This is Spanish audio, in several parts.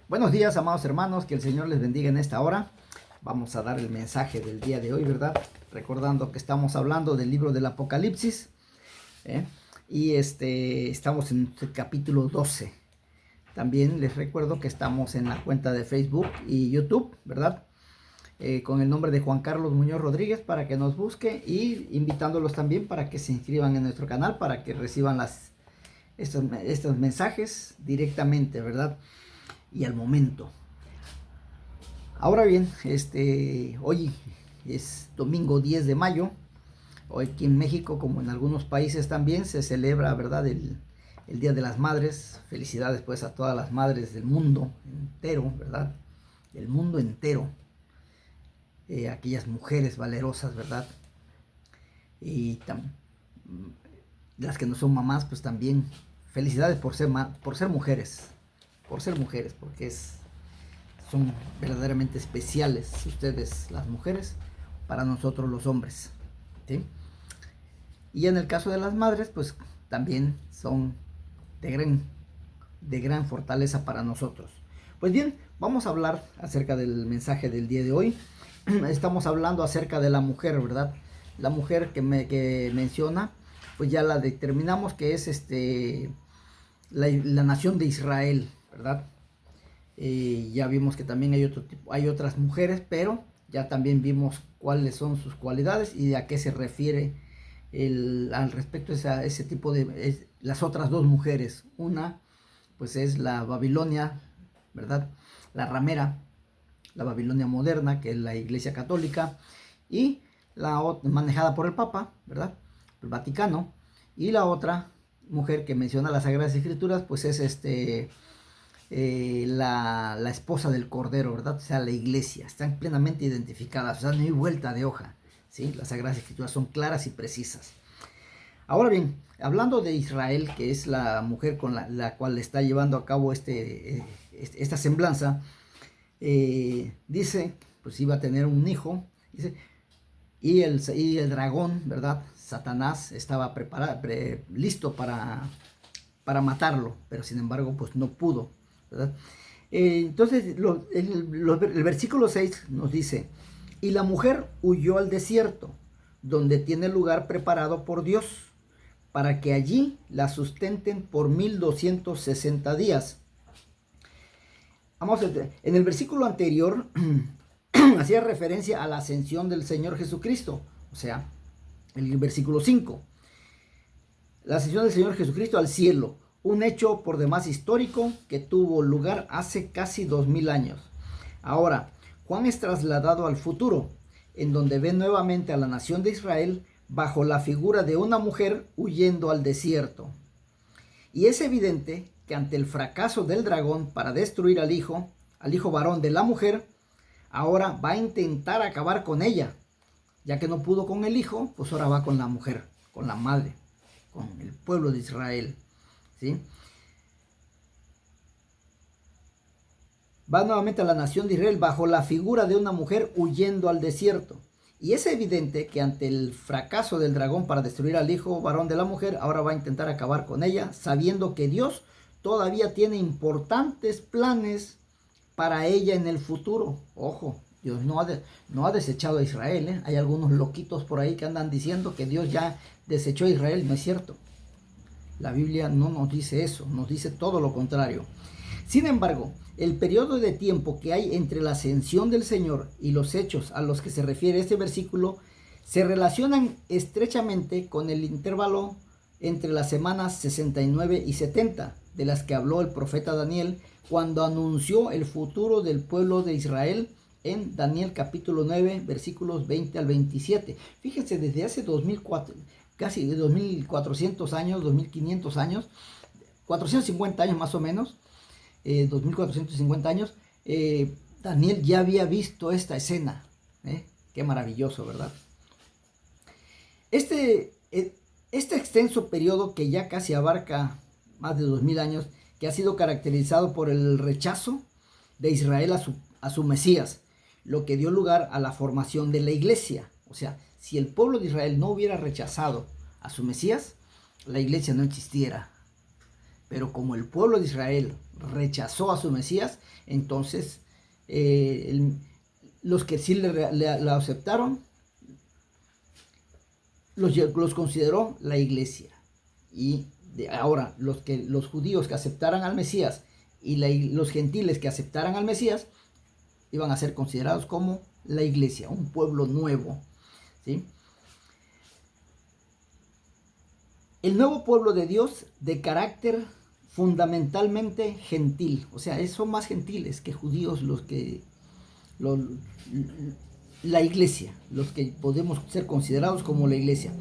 Buenos días, amados hermanos, que el Señor les bendiga en esta hora. Vamos a dar el mensaje del día de hoy, ¿verdad? Recordando que estamos hablando del libro del Apocalipsis, ¿eh? Y estamos en el capítulo 12. También les recuerdo que estamos en la cuenta de Facebook y YouTube, ¿verdad? Con el nombre de Juan Carlos Muñoz Rodríguez para que nos busque y invitándolos también para que se inscriban en nuestro canal para que reciban estos mensajes directamente, ¿verdad? Y al momento. Ahora bien, hoy es domingo 10 de mayo. Hoy aquí en México, como en algunos países también, se celebra, ¿verdad? El Día de las Madres. Felicidades pues a todas las madres del mundo entero, ¿verdad? Del mundo entero. Aquellas mujeres valerosas, ¿verdad? Y las que no son mamás, pues también felicidades por ser mujeres. Por ser mujeres, porque son verdaderamente especiales ustedes las mujeres para nosotros los hombres, ¿sí? Y en el caso de las madres, pues también son de gran fortaleza para nosotros. Pues bien, vamos a hablar acerca del mensaje del día de hoy. Estamos hablando acerca de la mujer, ¿verdad? La mujer que menciona, pues ya la determinamos que es la nación de Israel, ¿verdad? Ya vimos que también hay otras mujeres, pero ya también vimos cuáles son sus cualidades y a qué se refiere al respecto a ese tipo de las otras dos mujeres. Una pues es la Babilonia, ¿verdad? La ramera, la Babilonia moderna, que es la Iglesia Católica, y manejada por el Papa, ¿verdad? El Vaticano. Y la otra mujer que menciona las Sagradas Escrituras, pues es la esposa del Cordero, ¿verdad? O sea, la iglesia, están plenamente identificadas, o sea, no hay vuelta de hoja, ¿sí? Las Sagradas Escrituras son claras y precisas. Ahora bien, hablando de Israel, que es la mujer con la cual está llevando a cabo esta semblanza, dice, pues iba a tener un hijo, dice, y el dragón, ¿verdad? Satanás estaba listo para matarlo, pero sin embargo, pues no pudo, ¿verdad? Entonces, el versículo 6 nos dice, y la mujer huyó al desierto, donde tiene lugar preparado por Dios, para que allí la sustenten por 1260 días. Vamos, en el versículo anterior hacía referencia a la ascensión del Señor Jesucristo, o sea, el versículo 5. La ascensión del Señor Jesucristo al cielo, un hecho por demás histórico que tuvo lugar hace casi 2000 años. Ahora, Juan es trasladado al futuro, en donde ve nuevamente a la nación de Israel bajo la figura de una mujer huyendo al desierto. Y es evidente que ante el fracaso del dragón para destruir al hijo varón de la mujer, ahora va a intentar acabar con ella. Ya que no pudo con el hijo, pues ahora va con la mujer, con la madre, con el pueblo de Israel, ¿sí? Va nuevamente a la nación de Israel bajo la figura de una mujer huyendo al desierto. Y es evidente que ante el fracaso del dragón para destruir al hijo varón de la mujer, ahora va a intentar acabar con ella, sabiendo que Dios todavía tiene importantes planes para ella en el futuro. Ojo, Dios no ha desechado a Israel, ¿eh? Hay algunos loquitos por ahí que andan diciendo que Dios ya desechó a Israel. No es cierto. La Biblia no nos dice eso, nos dice todo lo contrario. Sin embargo, el periodo de tiempo que hay entre la ascensión del Señor y los hechos a los que se refiere este versículo se relacionan estrechamente con el intervalo entre las semanas 69 y 70, de las que habló el profeta Daniel cuando anunció el futuro del pueblo de Israel en Daniel capítulo 9, versículos 20 al 27. Fíjense, desde hace 2004, casi 2400 años, 2500 años, 450 años más o menos, 2450 años, Daniel ya había visto esta escena. Qué maravilloso, ¿verdad? Este extenso periodo que ya casi abarca más de 2000 años, que ha sido caracterizado por el rechazo de Israel a su Mesías, lo que dio lugar a la formación de la iglesia. O sea, si el pueblo de Israel no hubiera rechazado a su Mesías, la iglesia no existiera. Pero como el pueblo de Israel rechazó a su Mesías, entonces los que sí le aceptaron, los consideró la iglesia. Y ahora los judíos que aceptaran al Mesías y los gentiles que aceptaran al Mesías iban a ser considerados como la iglesia, un pueblo nuevo, ¿sí? El nuevo pueblo de Dios de carácter fundamentalmente gentil, o sea, son más gentiles que judíos la iglesia, los que podemos ser considerados como la iglesia.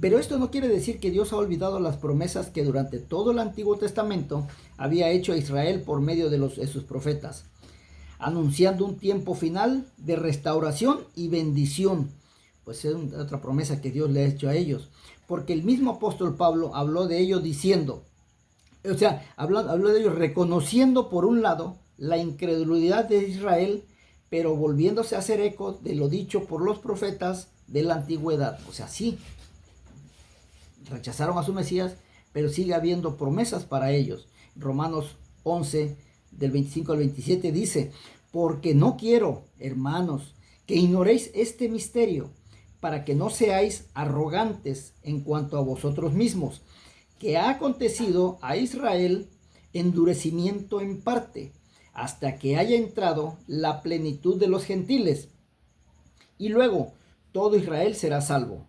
Pero esto no quiere decir que Dios ha olvidado las promesas que durante todo el Antiguo Testamento había hecho a Israel por medio de sus profetas, anunciando un tiempo final de restauración y bendición. Pues es otra promesa que Dios le ha hecho a ellos, porque el mismo apóstol Pablo habló de ellos diciendo, o sea, habló de ellos reconociendo por un lado la incredulidad de Israel, pero volviéndose a hacer eco de lo dicho por los profetas de la antigüedad. O sea, sí, rechazaron a su Mesías, pero sigue habiendo promesas para ellos. Romanos 11, del 25 al 27 dice, porque no quiero, hermanos, que ignoréis este misterio, para que no seáis arrogantes en cuanto a vosotros mismos, que ha acontecido a Israel endurecimiento en parte, hasta que haya entrado la plenitud de los gentiles. Y luego todo Israel será salvo.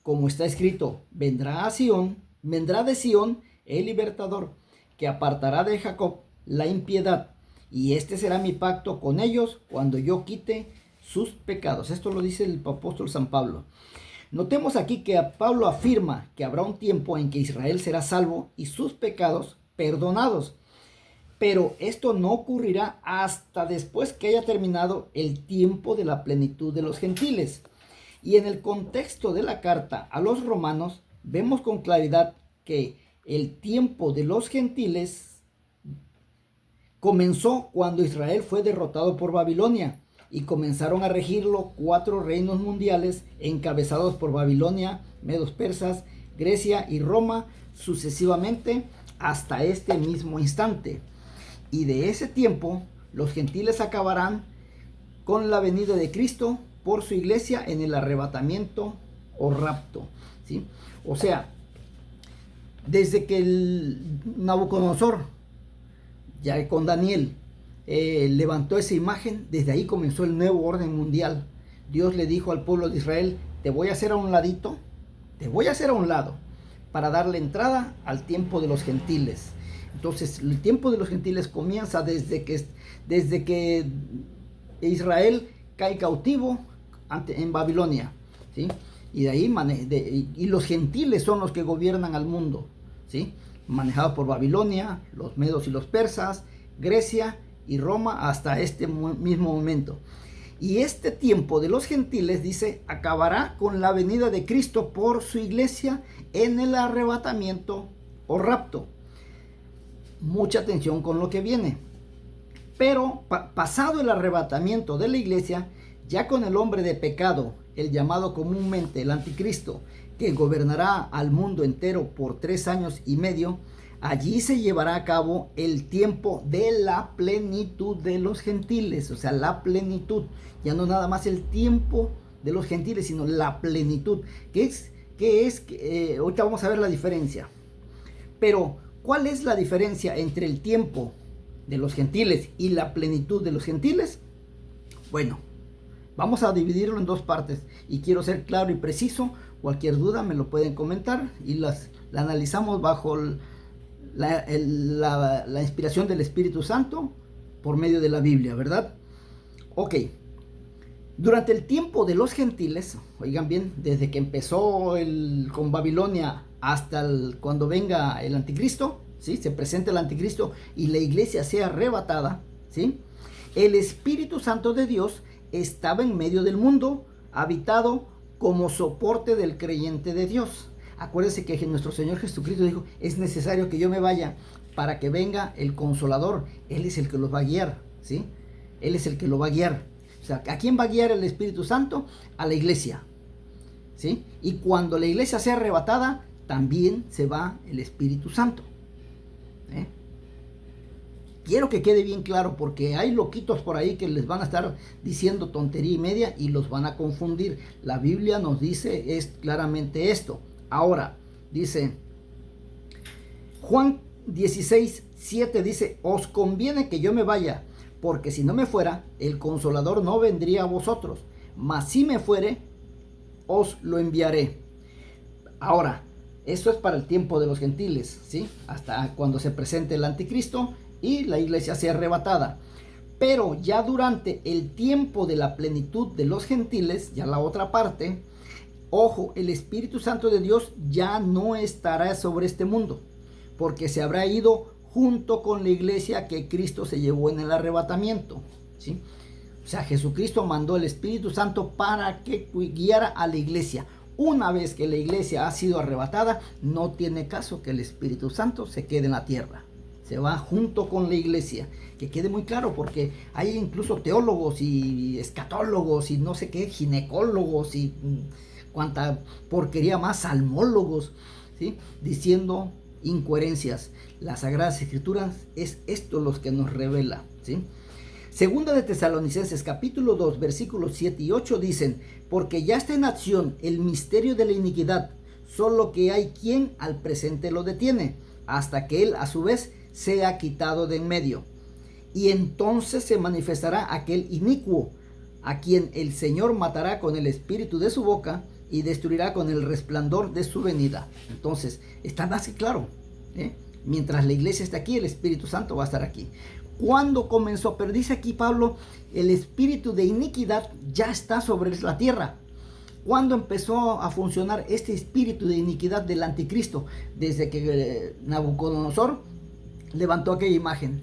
Como está escrito, vendrá de Sión el libertador, que apartará de Jacob la impiedad, y este será mi pacto con ellos cuando yo quite sus pecados. Esto lo dice el apóstol San Pablo. Notemos aquí que Pablo afirma que habrá un tiempo en que Israel será salvo y sus pecados perdonados. Pero esto no ocurrirá hasta después que haya terminado el tiempo de la plenitud de los gentiles. Y en el contexto de la carta a los romanos, vemos con claridad que el tiempo de los gentiles comenzó cuando Israel fue derrotado por Babilonia y comenzaron a regirlo 4 reinos mundiales encabezados por Babilonia, medos persas, Grecia y Roma, sucesivamente hasta este mismo instante. Y de ese tiempo los gentiles acabarán con la venida de Cristo por su iglesia en el arrebatamiento o rapto, ¿sí? O sea, desde que el Nabucodonosor, ya con Daniel, levantó esa imagen, desde ahí comenzó el nuevo orden mundial. Dios le dijo al pueblo de Israel, te voy a hacer a un ladito, te voy a hacer a un lado, para darle entrada al tiempo de los gentiles. Entonces, el tiempo de los gentiles comienza desde que Israel cae cautivo en Babilonia, ¿sí? Y de ahí y los gentiles son los que gobiernan al mundo, ¿sí? Manejados por Babilonia, los medos y los persas, Grecia y Roma hasta este mismo momento. Y este tiempo de los gentiles, dice, acabará con la venida de Cristo por su iglesia en el arrebatamiento o rapto. Mucha atención con lo que viene. Pero pasado el arrebatamiento de la iglesia, ya con el hombre de pecado, el llamado comúnmente el anticristo, que gobernará al mundo entero por 3 años y medio, allí se llevará a cabo el tiempo de la plenitud de los gentiles. O sea, la plenitud, ya no nada más el tiempo de los gentiles, sino la plenitud. Ahorita vamos a ver la diferencia. Pero, ¿cuál es la diferencia entre el tiempo de los gentiles y la plenitud de los gentiles? Bueno, vamos a dividirlo en 2 partes y quiero ser claro y preciso. Cualquier duda me lo pueden comentar y la analizamos bajo la inspiración del Espíritu Santo por medio de la Biblia, ¿verdad? Ok. Durante el tiempo de los gentiles, oigan bien, desde que empezó con Babilonia hasta cuando venga el anticristo, ¿sí? Se presenta el anticristo y la iglesia sea arrebatada, ¿sí? El Espíritu Santo de Dios estaba en medio del mundo, habitado como soporte del creyente de Dios. Acuérdense que nuestro Señor Jesucristo dijo, es necesario que yo me vaya para que venga el Consolador. Él es el que los va a guiar, ¿sí? Él es el que lo va a guiar. O sea, ¿a quién va a guiar el Espíritu Santo? A la iglesia, ¿sí? Y cuando la iglesia sea arrebatada, también se va el Espíritu Santo, ¿eh? Quiero que quede bien claro, porque hay loquitos por ahí que les van a estar diciendo tontería y media y los van a confundir. La Biblia nos dice claramente esto. Ahora, dice Juan 16:7, dice: os conviene que yo me vaya, porque si no me fuera, el Consolador no vendría a vosotros, mas si me fuere, os lo enviaré. Ahora, eso es para el tiempo de los gentiles, ¿sí? Hasta cuando se presente el anticristo y la iglesia sea arrebatada. Pero ya durante el tiempo de la plenitud de los gentiles, ya la otra parte, ojo, el Espíritu Santo de Dios ya no estará sobre este mundo, porque se habrá ido junto con la iglesia que Cristo se llevó en el arrebatamiento, ¿sí? O sea, Jesucristo mandó el Espíritu Santo para que guiara a la iglesia. Una vez que la iglesia ha sido arrebatada, no tiene caso que el Espíritu Santo se quede en la tierra. Se va junto con la iglesia. Que quede muy claro, porque hay incluso teólogos y escatólogos y no sé qué, ginecólogos y cuánta porquería más, salmólogos, ¿sí? Diciendo incoherencias. Las Sagradas Escrituras es esto lo que nos revela, ¿sí? Segunda de Tesalonicenses capítulo 2 versículos 7 y 8 dicen: porque ya está en acción el misterio de la iniquidad, solo que hay quien al presente lo detiene, hasta que él a su vez sea quitado de en medio. Y entonces se manifestará aquel inicuo, a quien el Señor matará con el espíritu de su boca y destruirá con el resplandor de su venida. Entonces, está más que claro, mientras la iglesia está aquí, el Espíritu Santo va a estar aquí. ¿Cuándo comenzó? Pero dice aquí Pablo, el espíritu de iniquidad ya está sobre la tierra. ¿Cuándo empezó a funcionar este espíritu de iniquidad del anticristo? Desde que Nabucodonosor levantó aquella imagen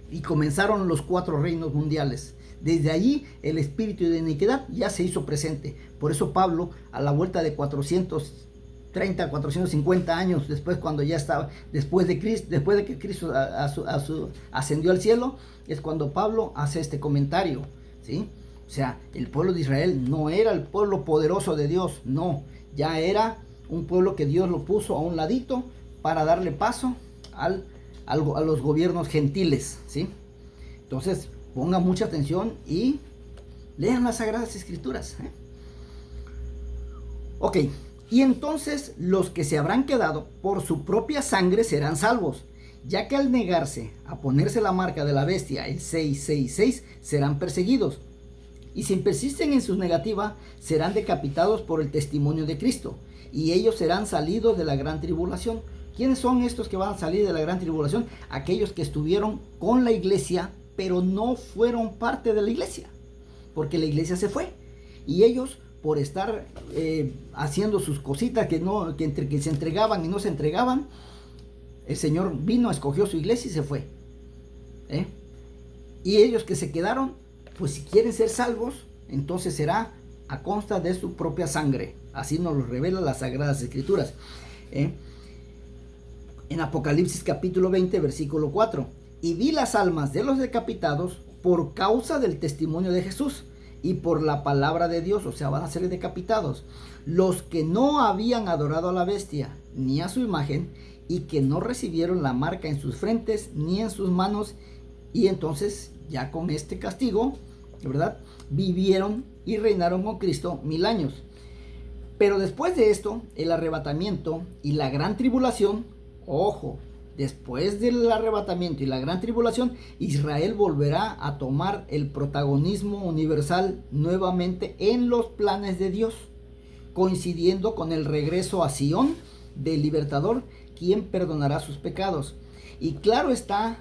y comenzaron los 4 reinos mundiales. Desde allí el espíritu de iniquidad ya se hizo presente. Por eso Pablo, a la vuelta de 430, 450 años después, cuando ya estaba, después de que Cristo ascendió al cielo, es cuando Pablo hace este comentario, ¿sí? O sea, el pueblo de Israel no era el pueblo poderoso de Dios, no, ya era un pueblo que Dios lo puso a un ladito para darle paso a los gobiernos gentiles, ¿sí? Entonces, pongan mucha atención y lean las Sagradas Escrituras, Ok, y entonces los que se habrán quedado por su propia sangre serán salvos, ya que al negarse a ponerse la marca de la bestia, el 666, serán perseguidos. Y si persisten en su negativa, serán decapitados por el testimonio de Cristo, y ellos serán salidos de la gran tribulación. ¿Quiénes son estos que van a salir de la gran tribulación? Aquellos que estuvieron con la iglesia, pero no fueron parte de la iglesia, porque la iglesia se fue. Y ellos, por estar haciendo sus cositas que se entregaban y no se entregaban, el Señor vino, escogió su iglesia y se fue. Y ellos que se quedaron, pues si quieren ser salvos, entonces será a consta de su propia sangre. Así nos lo revela las Sagradas Escrituras. En Apocalipsis capítulo 20, versículo 4. Y vi las almas de los decapitados por causa del testimonio de Jesús y por la palabra de Dios, o sea, van a ser decapitados, los que no habían adorado a la bestia ni a su imagen y que no recibieron la marca en sus frentes ni en sus manos, y entonces ya con este castigo, ¿verdad?, vivieron y reinaron con Cristo 1000 años. Pero después de esto, el arrebatamiento y la gran tribulación, ojo, después del arrebatamiento y la gran tribulación, Israel volverá a tomar el protagonismo universal nuevamente en los planes de Dios, coincidiendo con el regreso a Sión del libertador, quien perdonará sus pecados. Y claro está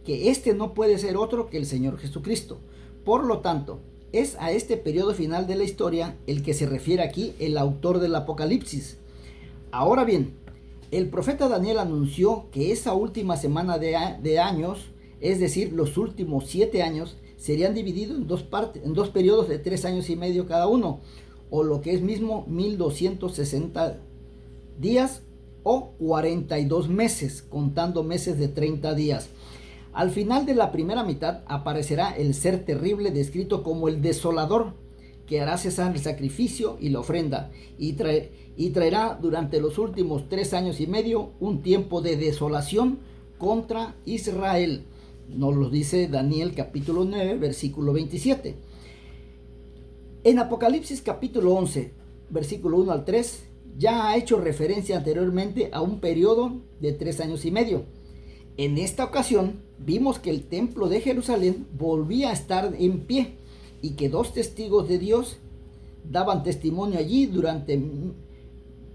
que este no puede ser otro que el Señor Jesucristo. Por lo tanto, es a este periodo final de la historia el que se refiere aquí el autor del Apocalipsis. Ahora bien, el profeta Daniel anunció que esa última semana de años, es decir, los últimos 7 años, serían divididos en dos periodos de 3 años y medio cada uno, o lo que es mismo 1260 días o 42 meses, contando meses de 30 días. Al final de la primera mitad aparecerá el ser terrible descrito como el desolador, que hará cesar el sacrificio y la ofrenda, y traerá durante los últimos 3 años y medio un tiempo de desolación contra Israel. Nos lo dice Daniel capítulo 9, versículo 27. En Apocalipsis capítulo 11, versículo 1 al 3, ya ha hecho referencia anteriormente a un periodo de 3 años y medio. En esta ocasión vimos que el templo de Jerusalén volvía a estar en pie y que 2 testigos de Dios daban testimonio allí durante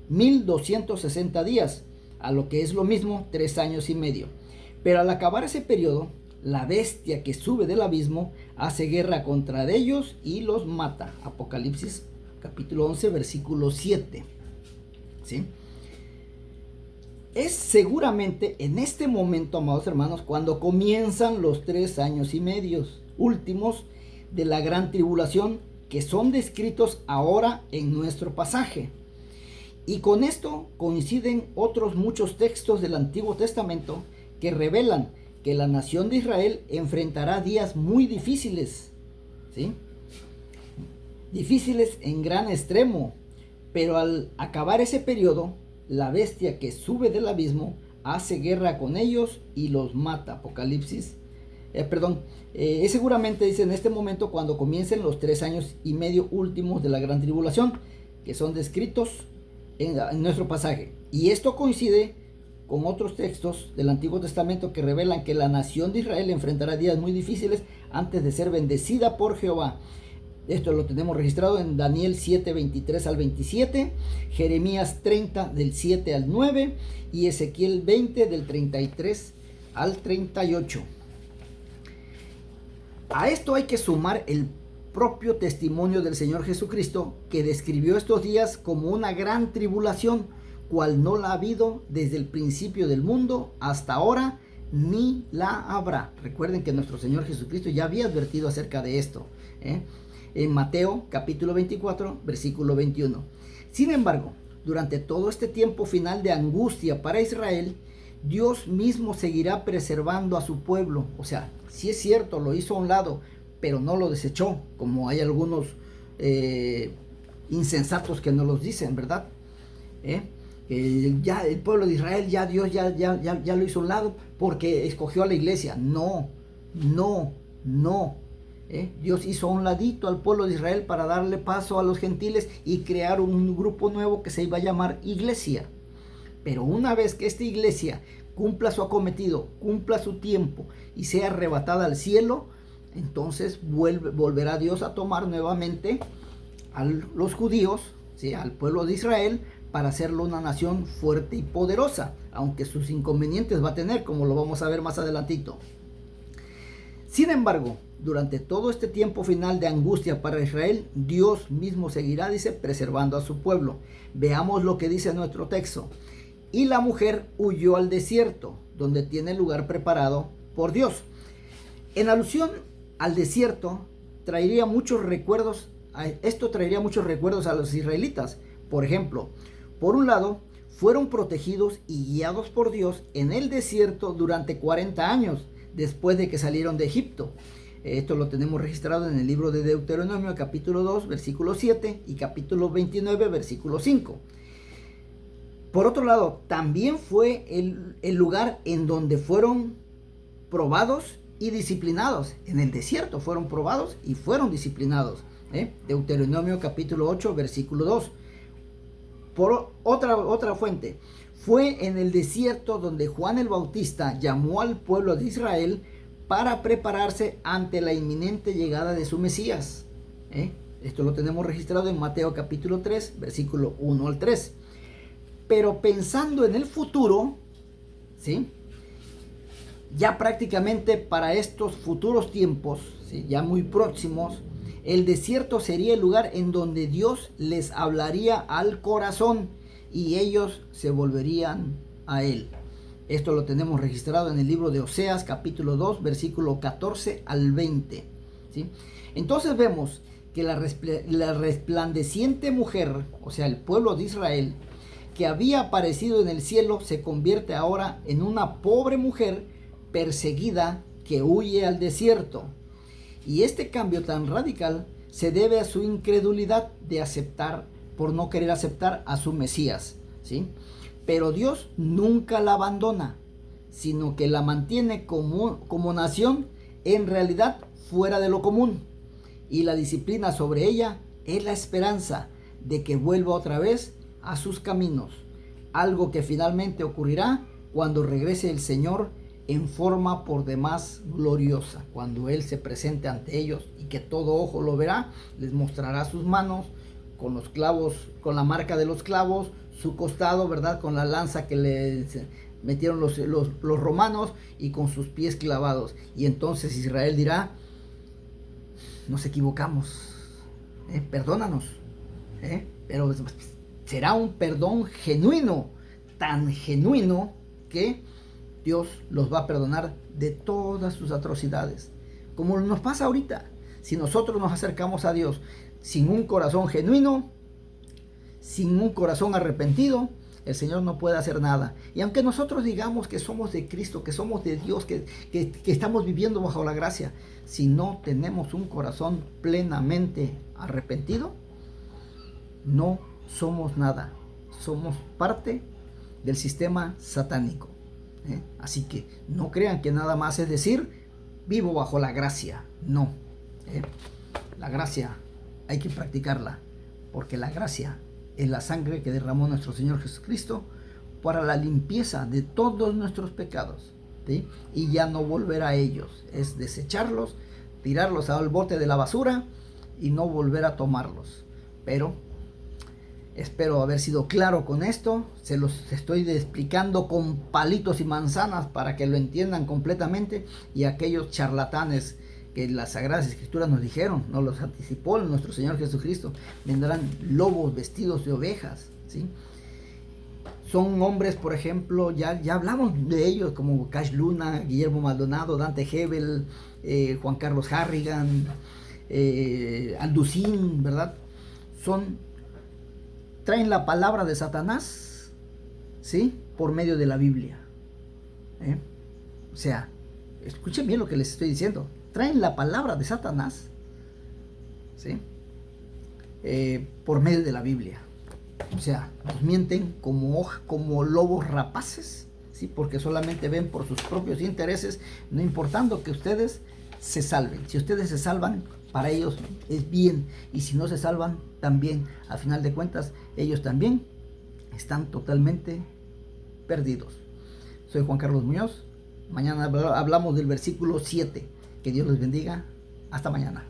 1260 días, a lo que es lo mismo 3 años y medio. Pero al acabar ese periodo, la bestia que sube del abismo hace guerra contra ellos y los mata. Apocalipsis capítulo 11, versículo 7. ¿Sí? Es seguramente en este momento, amados hermanos, cuando comienzan los 3 años y medio últimos de la gran tribulación, que son descritos ahora en nuestro pasaje. Y con esto coinciden otros muchos textos del Antiguo Testamento que revelan que la nación de Israel enfrentará días muy difíciles, ¿sí? Difíciles en gran extremo, pero al acabar ese periodo, la bestia que sube del abismo hace guerra con ellos y los mata. Apocalipsis, es seguramente, dice, en este momento cuando comiencen los 3 años y medio últimos de la gran tribulación, que son descritos en nuestro pasaje. Y esto coincide con otros textos del Antiguo Testamento que revelan que la nación de Israel enfrentará días muy difíciles antes de ser bendecida por Jehová. Esto lo tenemos registrado en Daniel 7, 23 al 27, Jeremías 30 del 7 al 9 y Ezequiel 20 del 33 al 38. A esto hay que sumar el propio testimonio del Señor Jesucristo, que describió estos días como una gran tribulación, cual no la ha habido desde el principio del mundo hasta ahora, ni la habrá. Recuerden que nuestro Señor Jesucristo ya había advertido acerca de esto, en Mateo capítulo 24, versículo 21. Sin embargo, durante todo este tiempo final de angustia para Israel, Dios mismo seguirá preservando a su pueblo. O sea, sí es cierto, lo hizo a un lado, pero no lo desechó, como hay algunos insensatos que no los dicen, ¿verdad? Ya el pueblo de Israel, ya Dios ya lo hizo a un lado porque escogió a la iglesia. No. Dios hizo a un ladito al pueblo de Israel para darle paso a los gentiles y crear un grupo nuevo que se iba a llamar iglesia. Pero una vez que esta iglesia cumpla su acometido, cumpla su tiempo y sea arrebatada al cielo, entonces volverá Dios a tomar nuevamente a los judíos, ¿sí?, al pueblo de Israel, para hacerlo una nación fuerte y poderosa, aunque sus inconvenientes va a tener, como lo vamos a ver más adelantito. Sin embargo, durante todo este tiempo final de angustia para Israel, Dios mismo seguirá, dice, preservando a su pueblo. Veamos lo que dice nuestro texto. Y la mujer huyó al desierto, donde tiene lugar preparado por Dios. En alusión al desierto, traería muchos recuerdos a los israelitas. Por ejemplo, por un lado, fueron protegidos y guiados por Dios en el desierto durante 40 años, después de que salieron de Egipto. Esto lo tenemos registrado en el libro de Deuteronomio, capítulo 2, versículo 7 y capítulo 29, versículo 5. Por otro lado, también fue el lugar en donde fueron probados y disciplinados. En el desierto fueron probados y fueron disciplinados. Deuteronomio capítulo 8, versículo 2. Por otra fuente, fue en el desierto donde Juan el Bautista llamó al pueblo de Israel para prepararse ante la inminente llegada de su Mesías. Esto lo tenemos registrado en Mateo capítulo 3, versículo 1 al 3. Pero pensando en el futuro, ¿sí?, ya prácticamente para estos futuros tiempos, ¿sí?, ya muy próximos, el desierto sería el lugar en donde Dios les hablaría al corazón y ellos se volverían a Él. Esto lo tenemos registrado en el libro de Oseas, capítulo 2, versículo 14 al 20. ¿Sí? Entonces vemos que la resplandeciente mujer, o sea, el pueblo de Israel, que había aparecido en el cielo, se convierte ahora en una pobre mujer perseguida que huye al desierto. Y este cambio tan radical se debe a su incredulidad por no querer aceptar a su Mesías, ¿sí? Pero Dios nunca la abandona. sino que la mantiene como nación en realidad fuera de lo común. Y la disciplina sobre ella es la esperanza de que vuelva otra vez a sus caminos, algo que finalmente ocurrirá cuando regrese el Señor en forma por demás gloriosa. Cuando Él se presente ante ellos y que todo ojo lo verá, les mostrará sus manos con los clavos, con la marca de los clavos, su costado, ¿verdad? Con la lanza que le metieron los romanos, y con sus pies clavados. Y entonces Israel dirá: nos equivocamos, perdónanos, pero será un perdón genuino, tan genuino que Dios los va a perdonar de todas sus atrocidades, como nos pasa ahorita. Si nosotros nos acercamos a Dios sin un corazón genuino, sin un corazón arrepentido, el Señor no puede hacer nada. Y aunque nosotros digamos que somos de Cristo, que somos de Dios, que estamos viviendo bajo la gracia, si no tenemos un corazón plenamente arrepentido, no somos nada. Somos parte del sistema satánico. Así que no crean que nada más es decir, vivo bajo la gracia. No. La gracia hay que practicarla, porque la gracia es la sangre que derramó nuestro Señor Jesucristo para la limpieza de todos nuestros pecados, ¿sí? Y ya no volver a ellos, es desecharlos, tirarlos al bote de la basura y no volver a tomarlos. Pero espero haber sido claro con esto. Se los estoy explicando con palitos y manzanas para que lo entiendan completamente, y aquellos charlatanes que las Sagradas Escrituras nos dijeron, nos los anticipó nuestro Señor Jesucristo, vendrán lobos vestidos de ovejas, ¿sí? Son hombres, por ejemplo, ya hablamos de ellos, como Cash Luna, Guillermo Maldonado, Dante Hebel, Juan Carlos Harrigan, Alducín, ¿verdad? Traen la palabra de Satanás, ¿sí? Por medio de la Biblia. O sea, escuchen bien lo que les estoy diciendo. Traen la palabra de Satanás, ¿sí? Por medio de la Biblia. O sea, nos mienten como lobos rapaces, ¿sí? Porque solamente ven por sus propios intereses, no importando que ustedes se salven. Si ustedes se salvan, para ellos es bien, y si no se salvan, también. A final de cuentas, ellos también están totalmente perdidos. Soy Juan Carlos Muñoz. Mañana hablamos del versículo 7. Que Dios les bendiga. Hasta mañana.